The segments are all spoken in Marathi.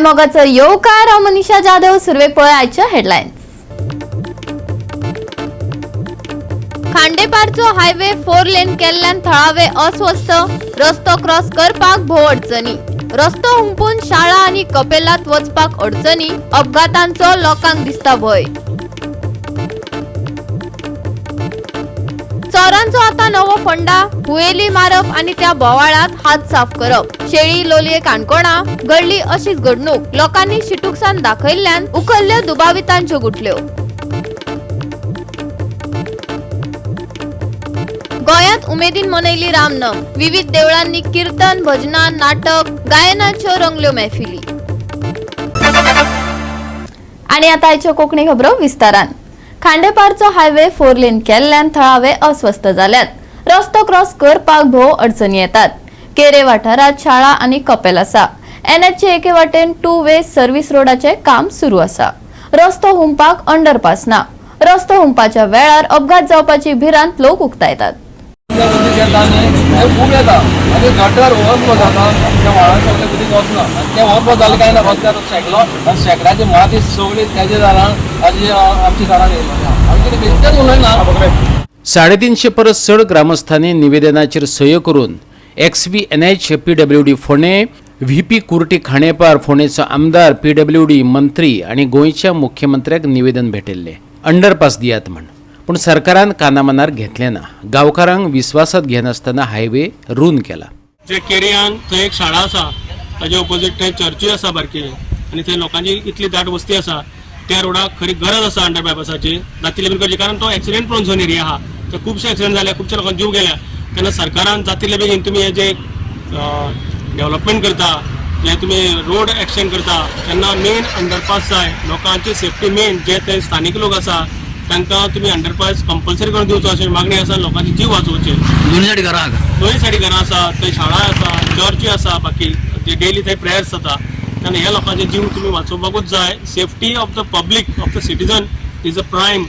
मोगाचो येवकार हांव मनीषा जाधव. सुरवेक पळय आयच्यो हेडलायन्स. खांडेपारचो हायवे 4 लेन केल्ल्यान थळावे अस्वस्थ. रस्तो क्रॉस करपाक भोव अडचणी. रस्तो हुंपून शाळा आनी कपेलात वचपाक अडचणी. अपघातांचो लोकांक दिसता भय. चोरांचो आता नवो फंडा. हुयेली मारप आनी त्या बोवाळात हात साफ करप. शेळी लोलये काणकोणा घडली अशीच घडणूक. लोकांनी शिटूकसान दाखयल्ल्यान उखल्ल्यो दुबावितांच्यो गुटल्यो. गोंयांत उमेदीन मनयली रामनम. विविध देवळांनी कीर्तन, भजनां, नाटक, गायनाच्यो रंगल्यो मैफिली. आनी आता आयच्यो कोंकणी खबरो विस्तारान. खांडेपारचो हायवे 4 लेन केल्ल्यान थळावे अस्वस्थ जाल्यात. रस्तो क्रॉस करपाक भोव अडचणी येतात. केरे वाठारात शाळा आनी कपेल आसा. एनएचचे एके वाटेन 2 वे सर्व्हिस रोडाचे काम सुरू आसा. रस्तो हुंपाक अंडरपास ना. रस्तो हुंपाच्या वेळार अपघात जावपाची भिरांत लोक उक्तायतात. खूप येता आणि गटर ओव्हरफ्लो जाता त्या व्हाळान सगळें उदीक वचना आनी तें ओव्हरफ्लो जालें काय ना रस्त्यार शेकलो आनी शेकड्याची माती सगळी तेजे दारान आमची दारान येयलो. आमी कितें बेश्टेच उलयना. 350 परस चड ग्रामस्थांनी निवेदनाचेर सयो करून XVNH PWD फोंडे, VP कुर्टी खांडेपार फोंडेचो आमदार, PWD मंत्री आनी गोंयच्या मुख्यमंत्र्याक निवेदन भेटयल्लें. अंडरपास दियात म्हण. पूण सरकारान कानामनार घेतलें ना. गांवकारांक विश्वासात घेनासतना हायवे रूंद केला. जे केरियान थंय एक शाळा आसा, ताजे ऑपोजीट थंय चर्ची आसा बारकी आनी थंय लोकांची इतली दाट वस्ती आसा. त्या रोडाक खरी गरज आसा अंडरपासाची जातली बेगीन करची. कारण तो एक्सिडेंट प्रोन झोन एरिया आहा. थंय खुबशे एक्सिडेंट जाले, खुबशे लोकांचे जीव गेल्या. तेन्ना सरकारान जातले बेगीन तुमी हे जे डेव्हलपमेंट करता, जे तुमी रोड एक्सटेंड करता, तेन्ना मेन अंडरपास जाय. लोकांची सेफ्टी मेन. जे थंय स्थानिक लोक आसा तांकां तुमी अंडरपास कंपल्सरी करून दिवचो अशी मागणी आसा. लोकांचे जीव वाचोवचे. दोनूय सायडी घरां आसा, थंय शाळा आसा, चर्ची आसा, बाकी जे डेली थंय प्रेयर्स जाता. तेन्ना ह्या लोकांचे जीव तुमी वाचोवपाकूच जाय. Safety of the public, of the citizen is a prime.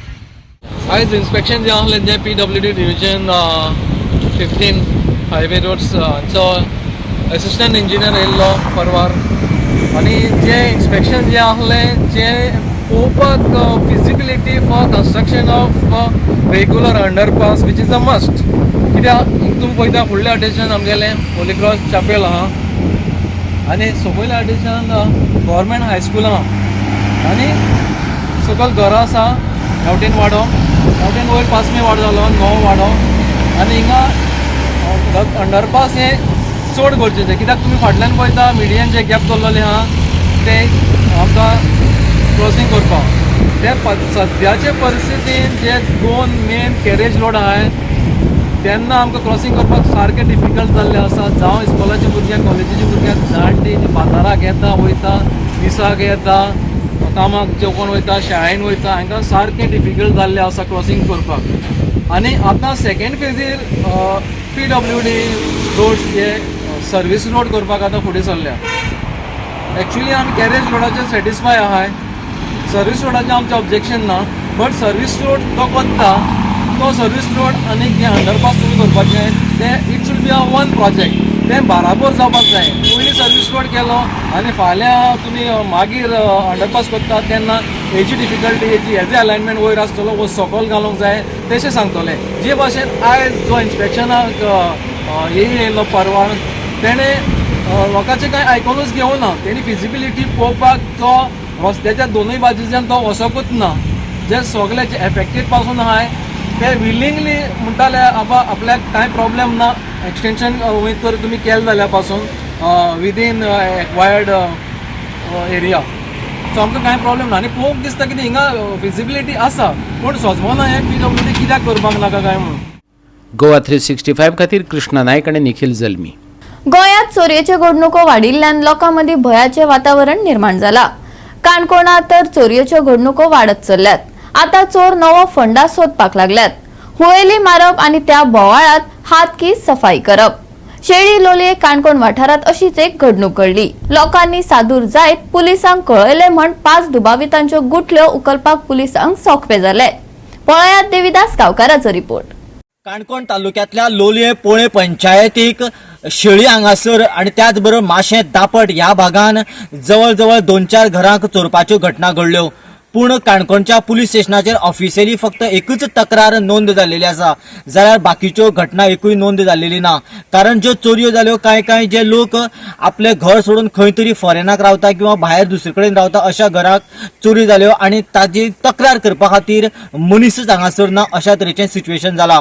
आयज इन्स्पेक्शन जे आसलें जें PWD डिव्हिजन 15 हायवे रोड्सचो असिस्टंट इंजिनियर येयल्लो परवार. आनी जे इन्स्पेक्शन जे आसलें जें पळोवपाक feasibility for construction of regular underpass which is a must. कित्याक तुमी पळयता फुडल्या वाटेच्यान आमगेलें होली क्रॉस चॅपेल आहा आनी सकयल्या वाटेच्यान गव्हर्मेंट हायस्कूल आहा आनी सकयल घरां आसा. गांवठीन वाडो, गांवठीन वयर 5 वाडो जालो, नवो वाडो आनी हिंगा अंडरपास हें चड गरजेचें. कित्याक तुमी फाटल्यान पळयता मिडियान जे गॅप दवरलेले आहा ते आमकां क्रॉसींग करपाक. ते सद्याचे परिस्थितीन जे 2 मेन कॅरेज रोड आहाय तेन्ना आमकां क्रॉसींग करपाक सारकें डिफिकल्ट जाल्लें आसा. जावं इस्कॉलाच्या भुरग्यांक, कॉलेजीच्या भुरग्यांक, जाणटी बाजाराक येता वयता, दिसाक येता, कामाक जेवण वयता, शाळेन वयता, हांकां सारकें डिफिकल्ट जाल्लें आसा क्रॉसींग करपाक. आनी आतां सेकेंड फेजीर PWD रोड्स हे सर्वीस रोड करपाक आतां फुडें सरल्या. एक्चुली आमी कॅरेज रोडाचेर सॅटिस्फाय आहाय. सर्वीस रोडाचें आमचें ऑब्जेक्शन ना. बट सर्वीस रोड तो कोत्ता तो सर्वीस रोड आनी जे अंडरपास तुमी करपाचें तें it should be a one project. तें बाराबर जावपाक जाय. पयलीं सर्वीस रोड केलो आनी फाल्यां तुमी मागीर अंडरपास करता तेन्ना हेजी डिफिकल्टी, हेजे अलायनमेंट वयर आसतलो, वो सकयल घालूंक जाय तशें सांगतले. जे भाशेन आयज जो इन्स्पेक्शनाक येयलो परवार तेणें लोकांचें कांय आयकोनूच घेवना. तेणी फिजिबिलिटी पळोवपाक तो रस्त्याच्या दोनूय बाजूच्यान तो वचोकूच ना. जे सगळे जे एफेक्टेड पासून आहाय ते विलिंगली म्हणटाले आपल्याक कांय प्रॉब्लेम ना. एक्सटेंशन वयत तर तुमी केलें जाल्या पासून विदीन एक्वायर्ड एरिया. सो आमकां कांय प्रॉब्लेम ना. आनी पळोवंक दिसता की हिंगा फिजिबिलिटी आसा पूण सजमोना हें PWD कित्याक करपाक नाका काय म्हणून. गोवा 365 खातीर कृष्णा नायक आनी निखिल जल्मी. गोंयांत चोरयेच्यो घडणुको वाडिल्ल्यान लोकां मदीं भयाचें वातावरण निर्माण जाला. काणकोणात तर चोरयेच्यो घडणुको वाडत चल्ल्यात. आता चोर नवो फंडा सोदपाक लागल्यात. हुयेली मारप आनी त्या बोवाळात हात की सफाई करप. शेळी लोलये काणकोण वाठारात अशीच एक घडणूक घडली. लोकांनी सादूर जायत पुलिसांक कळयले म्हण 5 दुबावितांच्यो गुटल्यो उखलपाक पुलिसांक सोंपे जाले. पळयात देविदास गांवकाराचो रिपोर्ट. काणकोण तालुक्यातल्या लोलये पोळे पंचायतीक शेळी हांगासर आनी त्याच बरोबर माशें दापट ह्या भागान जवळ जवळ 2-4 घरांक चोरपाच्यो घटना घडल्यो. पूण काणकोणच्या पुलीस स्टेशनाचेर ऑफिशियली फक्त एकच तक्रार नोंद जाल्लेली आसा, जाल्यार बाकीच्यो घटना एकूय नोंद जाल्लेली ना. कारण ज्यो चोरयो जाल्यो कांय जे लोक आपले घर सोडून खंय तरी फॉरेनाक रावता किंवा भायर दुसरे कडेन रावता अशा घराक चोरी जाल्यो आनी ताजी तक्रार करपा खातीर मनीसच हांगासर ना अशा तरेचें सिच्युएशन जालां.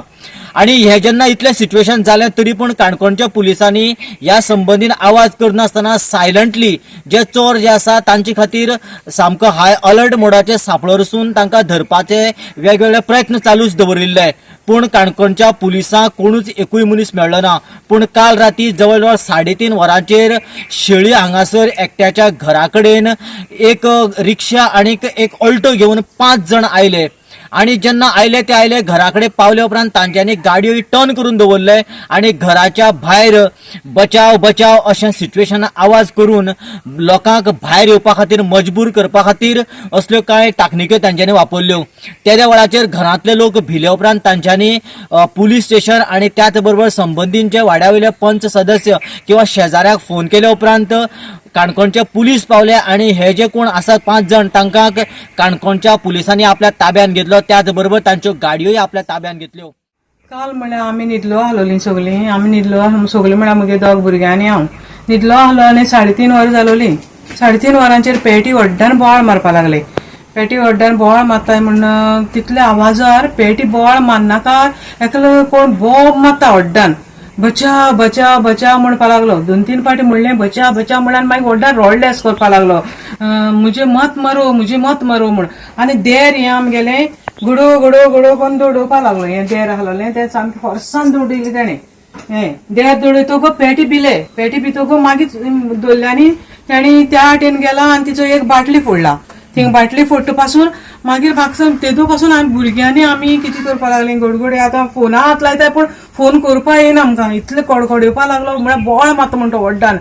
आनी हे जेन्ना इतलें सिच्युएशन जालें तरी पूण काणकोणच्या पुलिसांनी ह्या संबंदीन आवाज करनासतना सायलंटली जे चोर जे आसा तांचे खातीर सामको हाय अलर्ट मोडाचेर सांपळो रचून तांकां धरपाचे वेगवेगळे प्रयत्न चालूच दवरिल्ले. पूण काणकोणच्या पुलिसांक कोणूच एकूय मनीस मेळ्ळो ना. पूण काल राती जवळ जवळ 3:30 वरांचेर शेळी हांगासर एकट्याच्या घरा कडेन एक रिक्षा आनी एक ऑल्टो घेवन 5 जण आयले. आणि जेन्ना आयले ते आयले घरा कडेन पावले उपरांत तांच्यांनी गाडयो टर्न करून दवरले आनी घराच्या भायर बचाव बचाव अशें सिच्युएशन आवाज करून लोकांक भायर येवपा खातीर मजबूर करपा खातीर असल्यो कांय टाकनिक्यो तांच्यांनी वापरल्यो. त्या वेळाचेर घरांतले लोक भिले उपरांत तांच्यांनी पुलीस स्टेशन आनी त्याच बरोबर संबंदींचे वाड्यावयले पंच सदस्य किंवा शेजाऱ्याक फोन केले उपरांत काणकोणचे पुलीस पावले आनी हे जे कोण आसात 5 जण तांकां काणकोणच्या पुलिसांनी आपल्या ताब्यात घेतलो. त्याच बरोबर तांच्यो गाडयोय आपल्या ताब्यात घेतल्यो. काल म्हळ्यार आमी न्हिदलो आसलोलीं सगळीं. आमी न्हिदलो सगळीं म्हळ्यार म्हगे 2 भुरगीं आनी हांव न्हिदलो आसलो आनी 3:30 वरां जालोलीं. 3:30 वरांचेर पेटी व्हड्डान बोवाळ मारपा लागले. पेटी व्हड्डान बोवाळ मारताय म्हण तितल्या आवाजार पेटी बोवाळ मारनाका एकलो कोण बोब मारता व्हड्डान बचाव बचाव बचाव म्हणपा लागलो. 2-3 फावटी म्हणलें बचाव बचाव म्हणून मागीर व्हड्डान रोडलेस करपा लागलो. मुझे मत मारो म्हण. आनी देर हें आमगेलें गुडो गुडो गुडो करून दौडोवपा लागलो. हें देर आसलोलें तें सामकें फोर्सान दौडिल्लें तेणें. देर दौडयतगो पेटी भितगो मागीर दवरल्यांनी तेणी त्या वाटेन गेला आनी तिचो एक बाटली फोडला. थिंग बाटली फोडटा पासून मागीर म्हाका तेदो पासून आमी भुरग्यांनी आमी कितें करपा लागलीं गडगडे आतां फोना हात लायताय पूण फोन करपा येना आमकां. इतलें कडकडयोपा लागलो म्हळ्यार बोवाळ मारता म्हणटा व्हड्डान.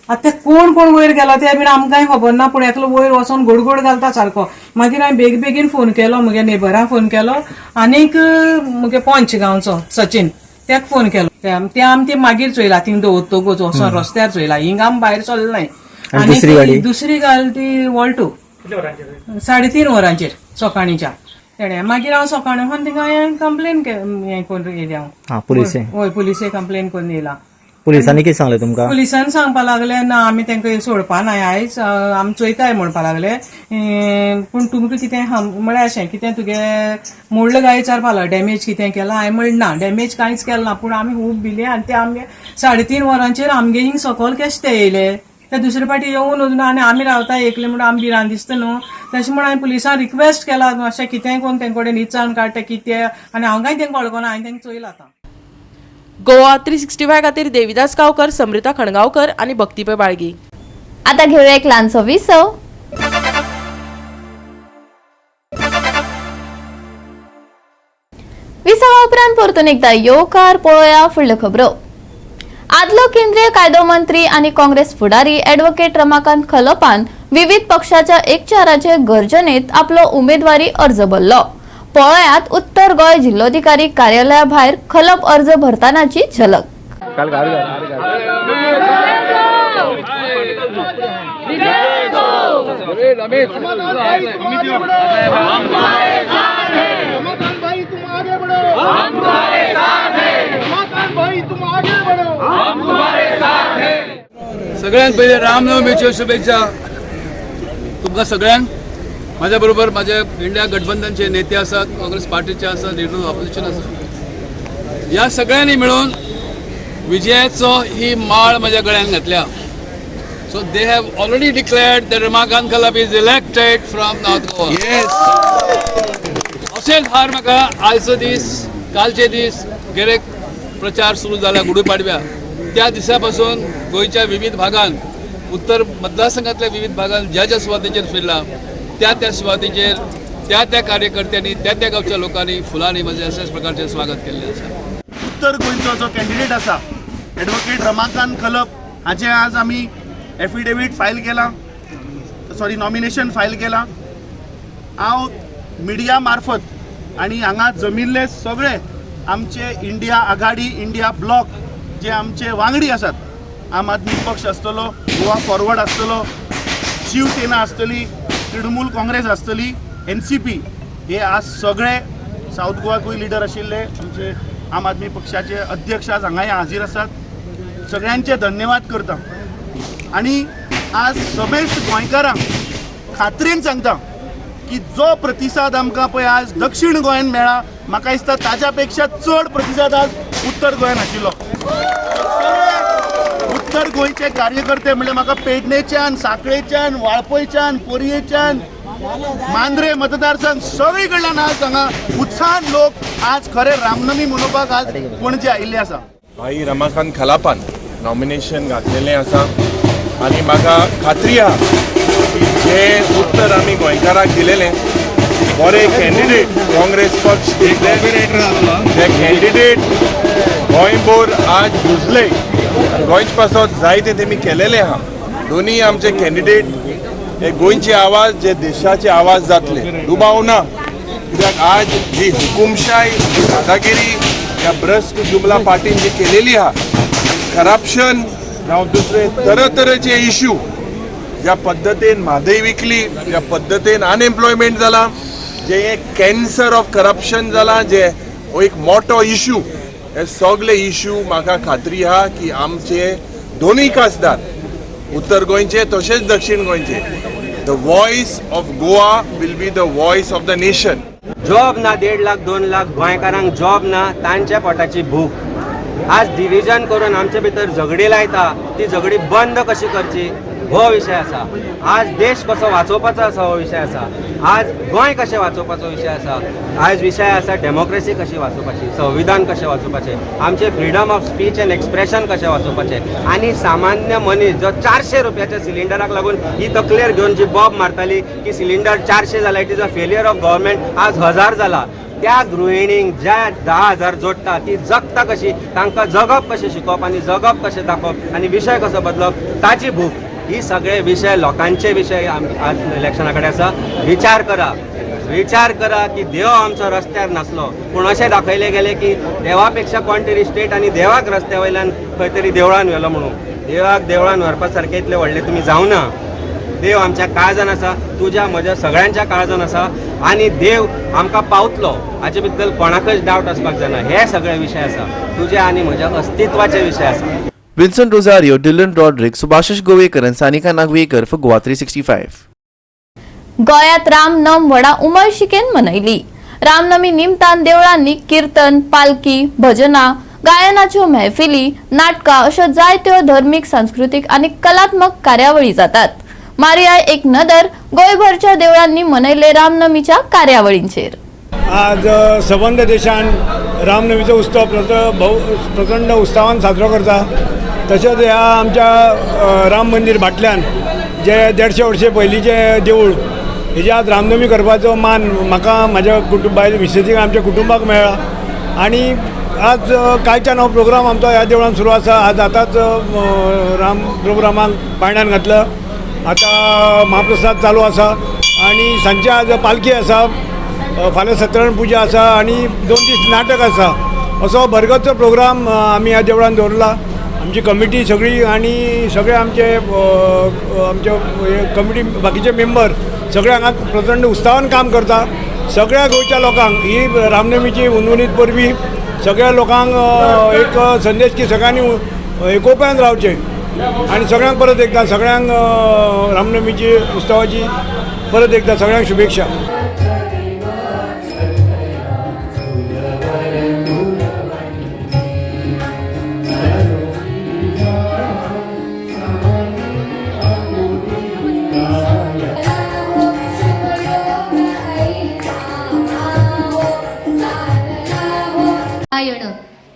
आतां कोण वयर गेलो ते बीन आमकांय खबर ना पूण एकलो वयर वचोन गडगड घालता सारको. मागीर हांवें बेगीन फोन केलो म्हगे नेबराक फोन केलो आनीक म्हगे पंच गांवचो सचिन ताका फोन केलो. ते आमी मागीर चोयला थिंग दवरतगोच वचोन रस्त्यार चोयला. हिंग आमी भायर सरले नाय. आनी दुसरी गाडी ती वॉल्टो 3:30 वरांचेर सकाळींच्या तेणे. मागीर हांव सकाळी वचून थिंगा कंप्लेन हें करून येयली हांव. पुलिसे कंप्लेन करून येयला. पुलिसांनी कितें सांगलें तुमकां? पुलिसान सांगपा लागले ना आमी तांकां सोडपा नाय आयज आमी चोयताय म्हणपा लागले. पूण तुमकां कितें म्हळ्यार अशें कितें तुगे मोडलं काय विचारपा लागलो डॅमेज कितें केलां. हांवें म्हणलें ना डॅमेज कांयच केलें ना पूण आमी खूब भिले आनी ते आमगे 3:30 वरांचेर आमगे हिंग सकयल कशें ते येयले. ते दुसरे फावटी येवन वचून आनी आमी रावता एकले म्हणून आमी भिरांत दिसता न्हू. तशें म्हणून हांवें पुलिसांक रिक्वेस्ट केला अशें कितेंय कोण तेंचे कडेन विचारून काडटा कितें आनी हांव कांय तेंका वळखना हांवें तेंका चोयलां आतां. गोवा 365 खातीर देविदास गांवकर, समृता खणगांवकर आनी भक्तीपय बाळगी. आता घेऊया एक ल्हानसो विसव. विसवा उपरांत परतून एकदा येवकार पळोवया फुडल्यो खबरो. आदलो केंद्रीय कायदो मंत्री आणि काँग्रेस फुडारी ॲडव्होकेट रमाकांत खलपान विविध पक्षाच्या एकचाराचे गर्जनेत आपलो उमेदवारी अर्ज भरलो. पळयात उत्तर गोंय जिल्लोधिकारी कार्यालया भायर खलप अर्ज भरतानाची झलक. सगळ्यांत पहिले रामनवमीच्यो शुभेच्छा तुमकां सगळ्यांक. माझ्या बरोबर माझे इंडिया गठबंधनचे नेते आसात, काँग्रेस पार्टीचे आसात, लिडर ऑपोजिशन आसात. ह्या सगळ्यांनी मिळून विजयाचो ही माळ माझ्या गळ्यान घातल्या. So they have already declared that Ramakant Khalap is elected from north Goa. अशेंच हार म्हाका आयचो दीस कालचे दीस गिरेक प्रचार सुरू जाला गुढीपाडव्या त्या दिसा पासून गोंयच्या विविध भागांत उत्तर मतदारसंघातल्या विविध भागांत ज्या सुवातेचेर फिरला त्या सुवातेचेर त्या कार्यकर्त्यांनी त्या गावच्या लोकांनी फुलांनी म्हणजे अशाच प्रकारचे स्वागत केल्लें आसा. उत्तर गोंयचो जो कॅन्डिडेट आसा ॲडव्होकेट रमाकांत खलप हाचे आज आमी एफिडेवीट फायल केला, नॉमिनेशन फायल केला. हांव मिडिया मार्फत आनी हांगा जमिल्ले सगळे आमचे इंडिया आघाडी इंडिया ब्लॉक जे आमचे वांगडी आसात आम आदमी पक्ष आसतलो गोवा फॉरवर्ड आसतलो शिवसेना आसतली तृणमूल काँग्रेस आसतली NCP हे आज सगळे साऊथ गोवाकूय लिडर आशिल्ले आमचे आम आदमी पक्षाचे अध्यक्ष आज हांगाय हाजीर आसात सगळ्यांचे धन्यवाद करता आणि आज समेस्त गोंयकारांक खात्रेन सांगता की जो प्रतिसाद आमकां पळय आज दक्षिण गोंयान मेळ्ळा म्हाका दिसता ताच्या पेक्षा चड प्रतिसाद आज उत्तर गोंयान आशिल्लो उत्तर गोंयचे कार्यकर्ते म्हणजे म्हाका पेडणेच्यान सांकळेच्यान वाळपयच्यान पोरयेच्यान मांद्रे मतदारसंघ सगळी कडल्यान आज हांगा उत्साहान लोक आज खरे रामनमी मनोवपाक आज पणजे आयिल्ले आसा. भाई रमाकांत खलापान नॉमिनेशन घातलेलें आसा आनी म्हाका खात्री आहा की जे उत्तर आमी गोंयकाराक दिलेलें बरे कॅन्डिडेट काँग्रेस पक्ष दिले ते कॅन्डिडेट गोंयभर आज झुजले गोंयचे पासत जायते तेमी केलेले आहा दोनी आमचे कॅन्डिडेट हे गोंयचे आवाज जे देशाचे आवाज जातले दुबाव ना कित्याक आज जी हुकुमशाही दादागिरी ह्या भ्रष्ट जुमला पार्टीन जी केलेली आहा करप्शन जावं दुसरे तरेतरेचे इश्यू ज्या पद्दतीन म्हादय विकली ज्या पद्दतीन अनएम्प्लॉयमेंट जाला जे एक कॅन्सर ऑफ करप्शन जाला जे हो एक मोठो इश्यू हे सगळे इश्यू म्हाका खात्री आहा की आमचे दोनूय खासदार उत्तर गोंयचे तशेंच दक्षिण गोंयचे the voice of Goa will be the voice of the nation. Job ना 1.5 लाख 2 लाख गोंयकारांक जॉब ना तांच्या पोटाची भूक आज डिव्हिजन करून आमचे भितर झगडी लायता ती झगडी बंद कशी करची हो विषय आसा. आज देश कसो वाचोवपाचो आसा हो विषय आसा. आज गोंय कशें वाचोवपाचो विषय आसा. आज विषय आसा डेमोक्रेसी कशी वाचोवपाची संविधान कशें वाचोवपाचें आमचे freedom of speech end expression कशें वाचोवपाचें आनी सामान्य मनीस जो 400 रुपयाच्या सिलिंडराक लागून ही तकलेर घेवन जी बॉब मारताली की सिलिंडर 400 जाला it is a failure of government आज 1000 जाला. त्या गृहिणींक ज्या 10,000 जोडटा ती जगता कशी तांकां जगप कशें शिकोवप आनी जगप कशें दाखोवप आनी विशय कसो बदलप ताची भूक ही सगळे विषय लोकांचे विषय आज इलेक्शना कडेन आसा. विचार करा की देव आमचो रस्त्यार नासलो पूण अशें दाखयलें गेलें की देवा पेक्षा कोण तरी स्टेट आनी देवाक रस्त्या वयल्यान खंय तरी देवळान व्हेलो म्हणून देवाक देवळान व्हरपा सारके इतले व्हडले तुमी जावना. देव आमच्या काळजान आसा तुज्या म्हज्या सगळ्यांच्या काळजान आसा आनी देव आमकां पावतलो हाचे बद्दल कोणाकच डावट आसपाक जायना. हे सगळे विशय आसा तुज्या आनी म्हज्या अस्तित्वाचे विशय आसा. Vincent Rosario, Dylan Roderick, Subhashish Govekar and Sanika Nagwekar for Goa 365. गोंयात रामनम व्हडा उमळशिकेन मनयली. रामनमी निमतान देवळांनी कीर्तन पालकी भजनां गायनाच्यो महफिली नाटकां अश्यो जायत्यो धर्मीक सांस्कृतीक आनी कलात्मक कार्यावळी जातात. मारिया एक नदर गोंयभरच्या देवळांनी मनयले रामनमीच्या कार्यावळींचेर. आज सबंद देशान रामनमीचो उत्सव प्रचंड उत्सवान साजरो करता. तशेंच ह्या आमच्या राम मंदिर भाटल्यान जे 150 वर्षे पयलींचे देवूळ हेजी आज रामनमी करपाचो मान म्हाका म्हाज्या कुटुंबाक विशेषीक आमच्या कुटुंबाक मेळ्ळा. आनी आज कालच्यान हो प्रोग्राम आमचो ह्या देवळान सुरू आसा. आज आतांच राम प्रोग्रामाक पायण्यान घातलं. आतां महाप्रसाद चालू आसा आनी सांजचे आज पालखी आसा. फाल्यां सत्यनारायण पुजा आसा आनी 2 दीस नाटक आसा. असो भरगच्च प्रोग्राम आमी ह्या देवळान दवरला. आमची कमिटी सगळी आनी सगळे आमचे कमिटी बाकीचे मेंबर सगळे हांगा प्रचंड उत्साहान काम करता. सगळ्या गोंयच्या लोकांक ही रामनमीची उनवणीत परबी सगळ्या लोकांक एक संदेश की सगळ्यांनी एकोप्यान रावचे आनी सगळ्यांक परत एकदा सगळ्यांक रामनमीची उत्सवाची परत एकदा सगळ्यांक शुभेच्छा.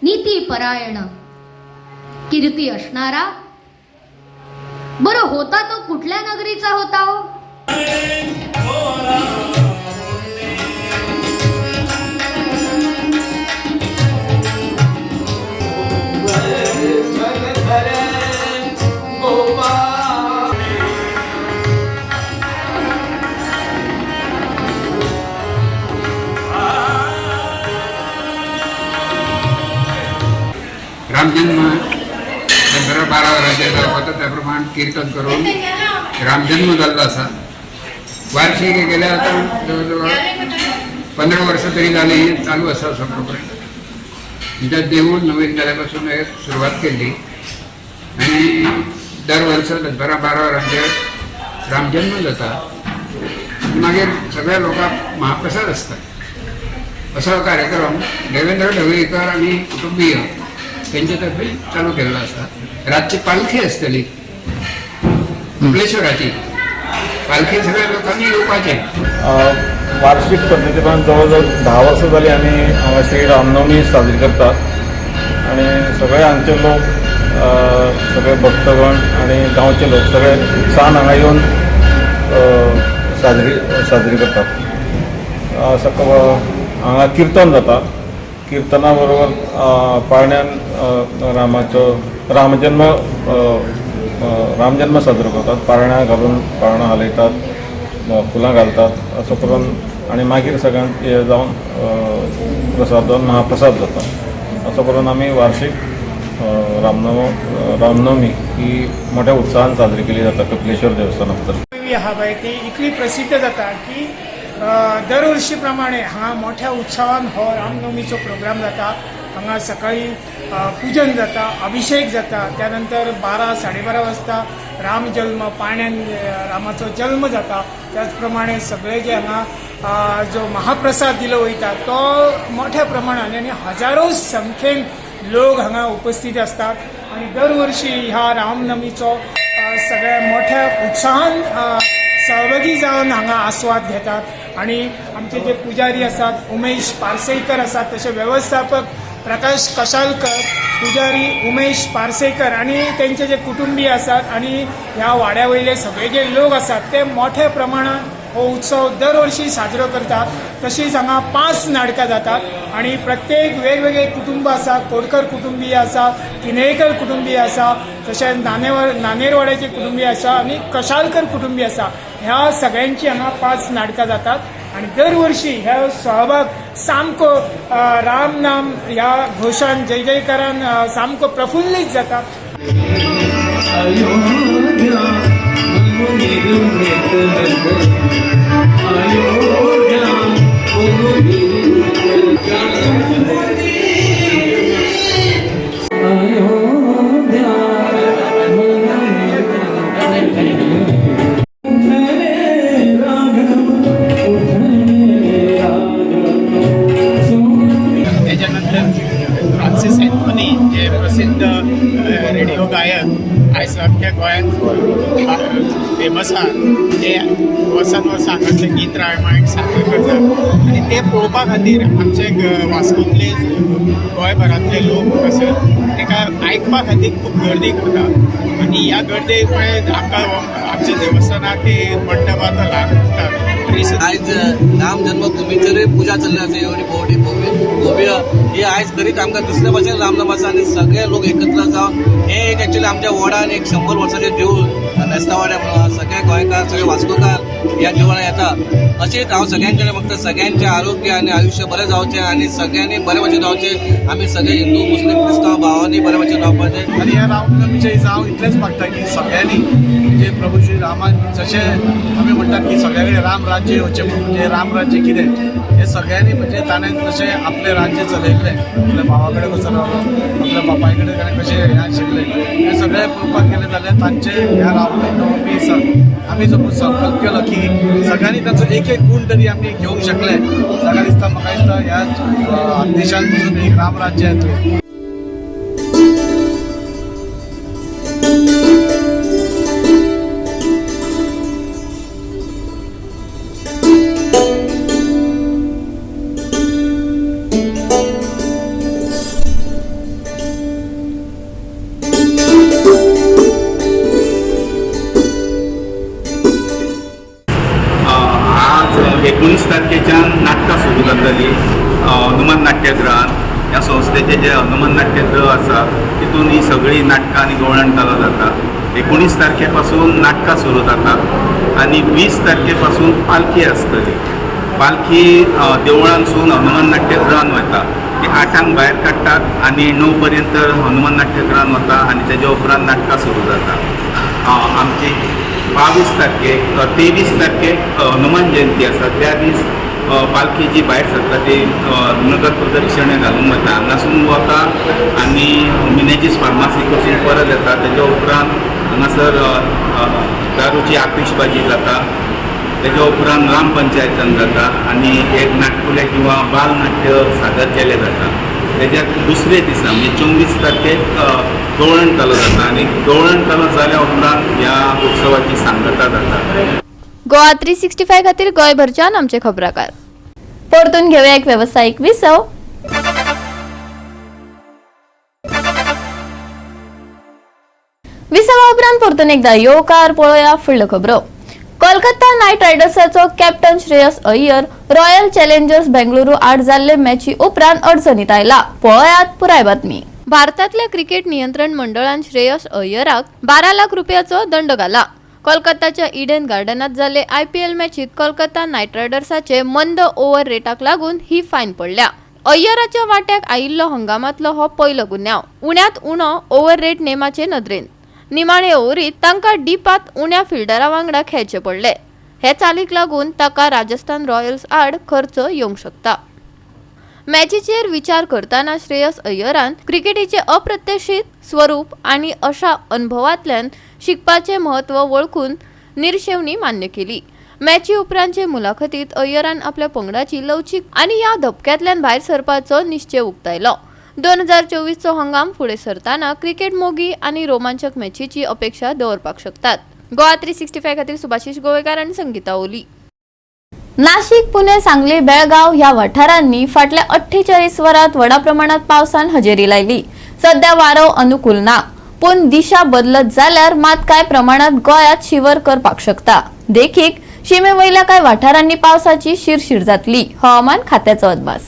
नीती परायण कीर्ती असणारा बरं होता तो कुठल्या नगरीचा होता हो? रामजन्म 12 वरांचेर जावपाता त्या प्रमाण कीर्तन करून रामजन्म जाल्लो आसा. वार्षिक गेल्या आतां जवळ जवळ 15 वर्सां तरी जाली चालू आसा असो प्रोग्राम. म्हणजे देवूळ नवीन जाल्या पासून सुरवात केल्ली आनी दर वर्सा दसरा 12 वरांचेर रामजन्म जाता. मागीर सगळ्या लोकांक महाप्रसाद आसता. असो कार्यक्रम देवेंद्र ढवळीकर आनी कुटुंबीय तेंचे तर्फे चालू केल्लो आसा. रातची पालखी आसतली कपिलेश्वराची. पालखी सगळ्या लोकांनी येवपाचें. वार्षिक पद्धतीन जवळ 10 वर्सां जाली आमी हांगासर रामनवमी साजरी करतात आणि सगळे हांगचे लोक सगळे भक्तगण आणि गांवचे लोक सगळे उत्साहान हांगा येवन साजरी करतात. हांगा कीर्तन जाता. कीर्तना बरोबर पाळण्यान रामजन्म साजरो करतात. पाळण्या घालून पाळणा हालयतात, फुलां घालतात असो करून आणि मागीर सगळ्यांक हे जावन महाप्रसाद जाता. असो करून आमी वार्षिक रामनवमी ही मोठ्या उत्साहान साजरी केली जाता कपिलेश्वर देवस्थाना भितर. हा पळय ती इतली प्रसिद्ध जाता की दरवर्षी प्रमाणे हांगा मोठ्या उत्सवान हो रामनवमीचो प्रोग्राम जाता. हांगा सकाळी पूजन जाता, अभिषेक जाता, त्यानंतर 12-12:30 वाजता राम जल्म पाण्यान रामाचो जल्म जाता. त्याचप्रमाणे सगळे जे हांगा जो महाप्रसाद दिलो वयता तो मोठ्या प्रमाणान आनी हजारो संख्येन लोक हांगा उपस्थित असतात आणि दरवर्षी ह्या रामनवमीचो सगळ्या मोठ्या उत्साहान सहभागी जावन हांगा आस्वाद घेतात. आणि आमचे जे पुजारी असतात उमेश पार्सेकर असतात, तसे व्यवस्थापक प्रकाश कशालकर, पुजारी उमेश पार्सेकर आणि त्यांचे जे कुटुंबीय असतात आणि ह्या वाड्या वयले सगळे जे लोक असतात ते मोठ्या प्रमाणात हो उत्सव दरवर्षी साजरो करतात. तशीच हांगा 5 नाटकां जातात आणि प्रत्येक वेगवेगळे कुटुंब आसा. कोडकर कुटुंबीय आसा, किनयेकर कुटुंबीय आसा, तशेंच नानेरवाड्याचे कुटुंबीय आसा आणि कशालकर कुटुंबीय आसा. ह्या सगळ्यांची हांगा 5 नाटकां जातात आणि दरवर्षी ह्या सहभाग सामको राम नाम ह्या घोशान जय जयकारान सामको प्रफुल्लीत जाता. फ्रांसीस एंथोनी जे प्रसिद्ध रेडिओ गायक आयज अख्ख्या गोंयांत फेमस आहा. ते वर्सान वर्स हांगासले गीत रामायण सादर करतात आणि ते पळोवपा खातीर आमचे वास्कोंतले गोंयभरांतले लोक आसात ताका आयकपा खातीर खूब गर्दी करतात. आणि ह्या गर्देक आमच्या देवस्थानाक मंडपांत ल्हान आसतात. आयज राम जन्मभुमीचेर पुजा चल्ली आसा एवढी भव्य ही आयज करीत आमकां दुसऱ्या भाशेन रामनाम आसा आणि सगळे लोक एकत्र जावन हे एक एक्चुअली आमच्या वॉर्डान एक 100 वर्साचें देवूळ मेस्तावाड्या म्हणून सगळे गोंयकार सगळे वास्कोकार ह्या देवळान येता. अशीच हांव सगळ्यांचे फक्त सगळ्यांचे आरोग्य आणि आयुष्य बरें जावचें आणि सगळ्यांनी बरे भशेन रावचें. आमी सगळे हिंदू मुस्लीम क्रिस्तांव भावांनी बरे भशेन रावपाचें. आणि ह्या रामनवमीच्या दिसा हांव इतलेंच मागता की सगळ्यांनी म्हणजे प्रभू श्री रामान जशें आमी म्हणटात की सगळ्यांनी राम राज्य येवचें म्हणून. म्हणजे राम राज्य कितें हे सगळ्यांनी म्हणजे ताणें जशें आपलें राज्य चलयिल्लें, आपल्या भावा कडेन कसो रावलो, आपल्या बापाय कडेन ताणें कशें हें आशिल्लें हें सगळें पळोवपाक गेलें जाल्यार तांचे ह्या रामनवमी दिसा आमी जो संकल्प केलो की सगळ्यांनी तांचो एक गूण तरी आमी घेवंक शकले जाल्यार दिसता म्हाका दिसता ह्या देशांत पसून एक राम राज्य येतलें. आज 19 तारखेच्यान नाटकां सुरू जातली हनुमान नाट्यगृहान. ह्या संस्थेचे जे हनुमान नाट्यगृह आसा तितून ही सगळी नाटकां आनी गवळण चालू जाता. 19 तारखे पासून नाटकां सुरू जातात आणि 20 तारखे पासून पालखी आसतली. पालखी देवळांसून हनुमान नाट्यगृहान वता ती 8 भायर काडटात आनी 9 पर्यंत हनुमान नाट्यगृहान वता आनी तेज्या उपरांत नाटकां सुरू जाता. आमची 22 तारखेक 23 तारखेक हनुमान जयंती आसा त्या दीस पालखी जी भायर सरता ती नगर प्रदक्षिणे घालूंक वता हांगासून वता आनी मिनेजीस फार्मासी कडसून परत येता. तेज्या उपरांत हांगासर दारूची आतिशबाजी जाता. तेज्या उपरांत ग्राम पंचायतान जाता आनी एक नाटकुलें किंवा बाल नाट्य सादर केलें जाता. तेज्या दुसरे दिसा म्हणजे 24 तारखेक गवळण कालो जाता आनी गवळण कालो जाल्या उपरांत ह्या उत्सवाची सांगता जाता. गोवा 365 खातीर गोंयभरच्यान आमचे खबराकार. परतून घेऊया एक व्यावसायिक विसव. विसवा उपरांत परतून एकदा येवकार पळोवया फुडल्यो खबरो. कोलकाता नायट रायडर्साचो captain Shreyas Iyer royal challengers Bengaluru आड जाल्ले मॅची उपरांत अडचणीत आयला. पळोवयात पुराय बातमी. भारतातल्या क्रिकेट नियंत्रण मंडळान श्रेयस अय्यराक 12 लाख रुपयाचो दंड घाला. कोलकाताच्या इडन गार्डनात जाल्ले IPL मॅचीत कोलकाता नायट रायडर्साचे मंद ओव्हर रेटाक लागून ही फायन पडल्या. अय्यराच्या वाट्याक आयिल्लो हंगामातलो हो पयलो गुन्यांव. उण्यांत उणो ओव्हर रेट नेमाचे नदरेन निमाणे ओव्हरीत तांकां डिपात उण्या फिल्डरा वांगडा खेळचे पडले. हे चालीक लागून ताका राजस्थान रॉयल्स आड खर्च येवंक शकता. मॅचीचेर विचार करताना श्रेयस अय्यरान क्रिकेटीचे अप्रत्याशित स्वरूप आणि अशा अनुभवांतल्यान शिकपाचे महत्व वळखून निरशेवणी मान्य केली. मॅची उपरांतचे मुलाखतीत अय्यरान आपल्या पंगडाची लवचीक आणि या धपक्यातल्यान भायर सरपाचो निश्चय उक्तायलो. 2024 हंगाम फुडें सरताना क्रिकेट मोगी आणि रोमांचक मॅचीची अपेक्षा दवरपाक शकतात. गोवा 365 खातीर सुभाशीश गोवेकार आणि संगीता ओली. नाशिक, पुणे, सांगली, बेळगाव ह्या वाठारांनी फाटल्या 48 वरांत व्हडा प्रमाणात पावसान हजेरी लायली. सध्या वारो अनुकूल ना, पूण दिशा बदलत जाल्यार मात कांय प्रमाणात गोंयांत शिवर करपाक शकता. देखीक शिमे वयल्या कांय वाठारांनी पावसाची शिरशीर जातली. हवामान खात्याचो अदमास.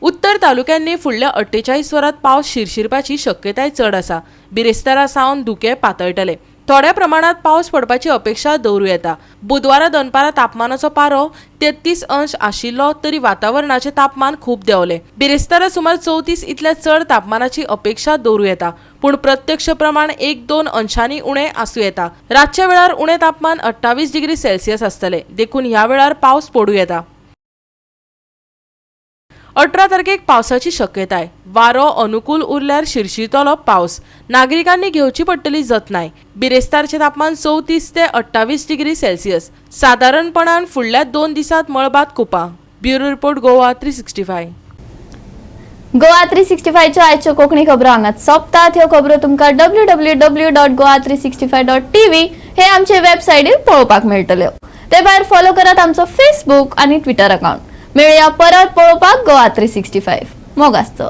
उत्तर तालुक्यांनी फुडल्या 48 वरांत पावस शिरशिरपाची शक्यताय चड आसा. बिरेस्तारा सावन धुके पातळटले. थोड्या प्रमाणात पावस पडपाची अपेक्षा दवरूं येता. बुधवारा दनपारा तापमानाचो पारो 33 अंश आशिल्लो तरी वातावरणाचे तापमान खूब देंवले. बिरेस्तारा सुमार 34 इतल्या चड तापमानाची अपेक्षा दवरूं येता, पूण प्रत्यक्ष प्रमाण 1-2 अंशांनी उणे आसूं येता. रातच्या वेळार उणे तापमान 28 डिग्री सेल्सियस आसतले. देखून ह्या वेळार पावस पडूं येता. 18 तारखेक पावसाची शक्यताय. वारो अनुकूल उरल्यार शिरशिरतलो पावस. नागरिकांनी घेवची पडटली जतनाय. बिरेस्तारचे तापमान 34 ते 28 डिग्री सेल्सियस. साधारणपणान फुडल्या 2 दिसांत मळबात कुपा. Bureau report Goa 365. गोवा 365च्यो आयच्यो कोंकणी खबरो हांगाच सोंपतात. ह्यो खबरो तुमकां www.goa365.tv हे आमचे वेबसायटीर पळोवपाक मेळटल्यो. ते भायर फॉलो करात आमचो फेसबुक आणि ट्विटर अकाउंट. मेळया परत पळोवपाक गोवा 365. मोग आसचो.